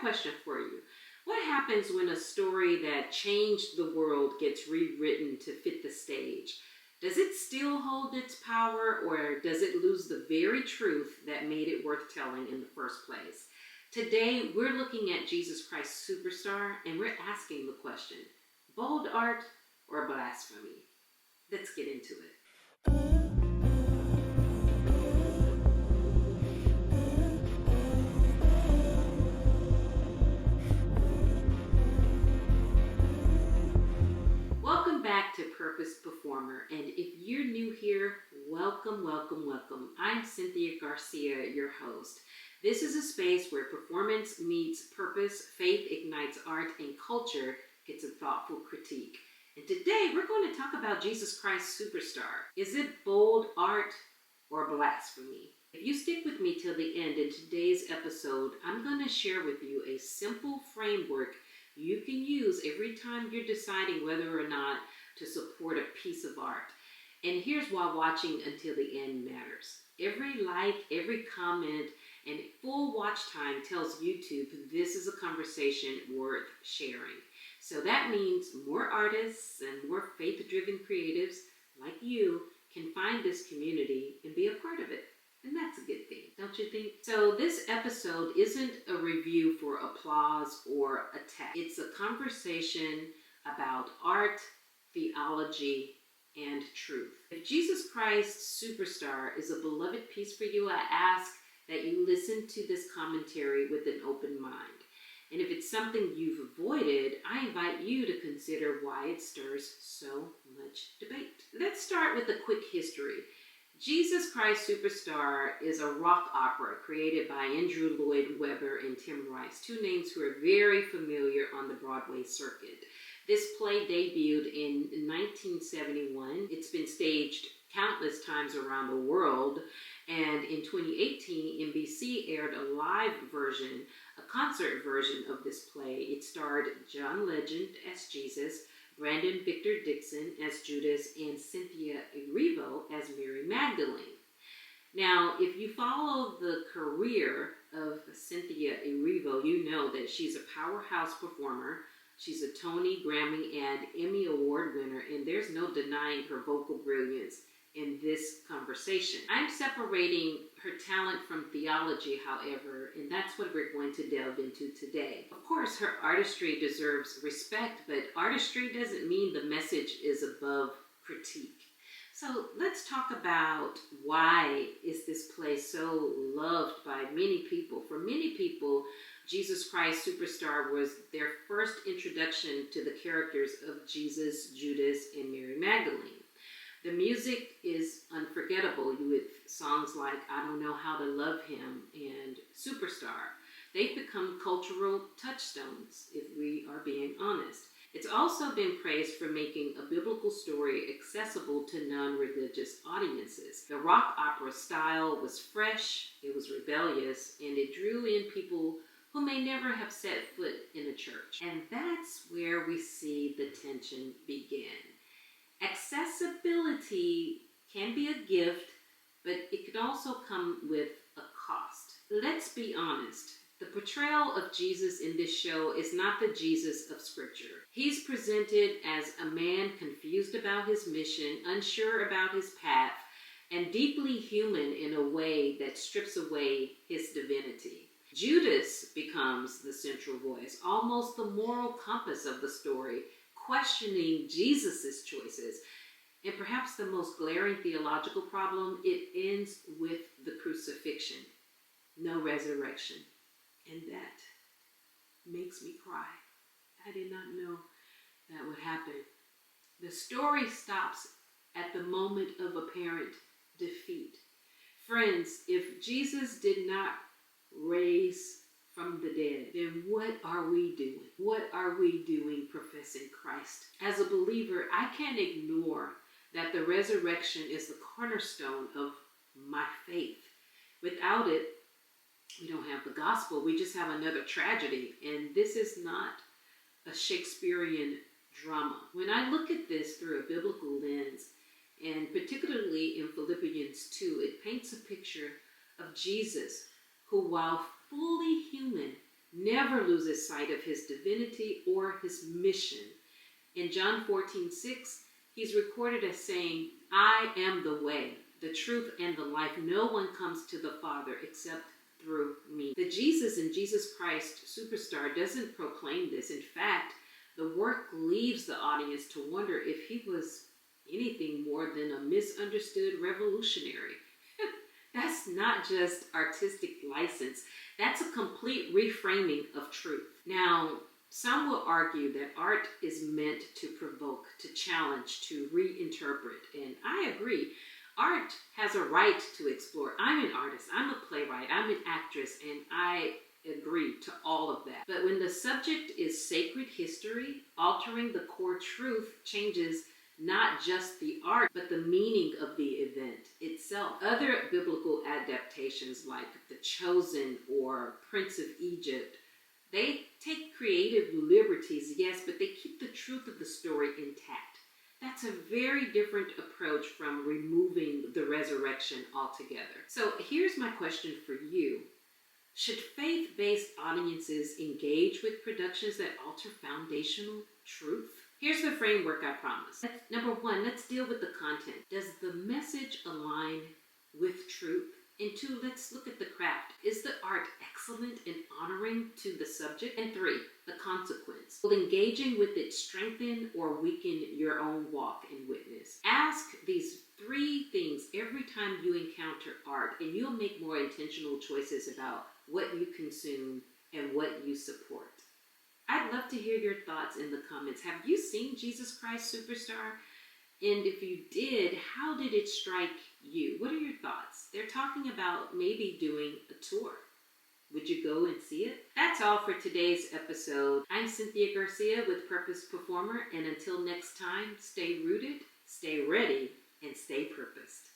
question for you. What happens when a story that changed the world gets rewritten to fit the stage? Does it still hold its power, or does it lose the very truth that made it worth telling in the first place? Today, we're looking at Jesus Christ Superstar, and we're asking the question, bold art or blasphemy? Let's get into it. Welcome back to Purpose Performer, and if you're new here, welcome, welcome, welcome. I'm Cynthia Garcia, your host. This is a space where performance meets purpose, faith ignites art, and culture gets a thoughtful critique. And today we're going to talk about Jesus Christ Superstar. Is it bold art or blasphemy? If you stick with me till the end in today's episode, I'm going to share with you a simple framework you can use every time you're deciding whether or not to support a piece of art. And here's why watching until the end matters. Every like, every comment, and full watch time tells YouTube this is a conversation worth sharing. So that means more artists and more faith-driven creatives like you can find this community and be a part of it. And that's a good thing, don't you think? So this episode isn't a review for applause or attack. It's a conversation about art, theology, and truth. If Jesus Christ Superstar is a beloved piece for you, I ask that you listen to this commentary with an open mind. And if it's something you've avoided, I invite you to consider why it stirs so much debate. Let's start with a quick history. Jesus Christ Superstar is a rock opera created by Andrew Lloyd Webber and Tim Rice, two names who are very familiar on the Broadway circuit. This play debuted in 1971. It's been staged countless times around the world, and in 2018, NBC aired a live version, a concert version of this play. It starred John Legend as Jesus, Brandon Victor Dixon as Judas, and Cynthia Garcia as Mary Magdalene. Now, if you follow the career of Cynthia Garcia, you know that she's a powerhouse performer. She's a Tony, Grammy, and Emmy Award winner, and there's no denying her vocal brilliance in this conversation. I'm separating her talent from theology, however, and that's what we're going to delve into today. Of course, her artistry deserves respect, but artistry doesn't mean the message is above critique. So let's talk about why is this play so loved by many people. For many people, Jesus Christ Superstar was their first introduction to the characters of Jesus, Judas, and Mary Magdalene. The music is unforgettable with songs like I Don't Know How to Love Him and Superstar. They've become cultural touchstones, if we are being honest. It's also been praised for making a biblical story accessible to non-religious audiences. The rock opera style was fresh, it was rebellious, and it drew in people who may never have set foot in a church. And that's where we see the tension begin. Accessibility can be a gift, but it can also come with a cost. Let's be honest. The portrayal of Jesus in this show is not the Jesus of Scripture. He's presented as a man confused about his mission, unsure about his path, and deeply human in a way that strips away his divinity. Judas becomes the central voice, almost the moral compass of the story, questioning Jesus' choices. And perhaps the most glaring theological problem, it ends with the crucifixion. No resurrection. And that makes me cry. I did not know that would happen. The story stops at the moment of apparent defeat. Friends, if Jesus did not raise from the dead, then what are we doing? What are we doing professing Christ? As a believer, I can't ignore that the resurrection is the cornerstone of my faith. Without it, we don't have the gospel. We just have another tragedy. And this is not a Shakespearean drama. When I look at this through a biblical lens, and particularly in Philippians 2, it paints a picture of Jesus who, while fully human, never loses sight of his divinity or his mission. In John 14:6, he's recorded as saying, "I am the way, the truth, and the life. No one comes to the Father except through me." The Jesus in Jesus Christ Superstar doesn't proclaim this. In fact, the work leaves the audience to wonder if he was anything more than a misunderstood revolutionary. That's not just artistic license. That's a complete reframing of truth. Now, some will argue that art is meant to provoke, to challenge, to reinterpret, and I agree. Art has a right to explore. I'm an artist, I'm a playwright, I'm an actress, and I agree to all of that. But when the subject is sacred history, altering the core truth changes not just the art, but the meaning of the event itself. Other biblical adaptations like The Chosen or Prince of Egypt, they take creative liberties, yes, but they keep the truth of the story intact. That's a very different approach from removing the resurrection altogether. So here's my question for you. Should faith-based audiences engage with productions that alter foundational truth? Here's the framework I promise. Number one, let's deal with the content. Does the message align with truth? And two, let's look at the craft. Is the art excellent and honoring to the subject? And three, the consequence. Will engaging with it strengthen or weaken your own walk and witness? Ask these three things every time you encounter art, and you'll make more intentional choices about what you consume and what you support. I'd love to hear your thoughts in the comments. Have you seen Jesus Christ Superstar? And if you did, how did it strike you? What are your thoughts? They're talking about maybe doing a tour. Would you go and see it? That's all for today's episode. I'm Cynthia Garcia with Purpose Performer, and until next time, stay rooted, stay ready, and stay purposed.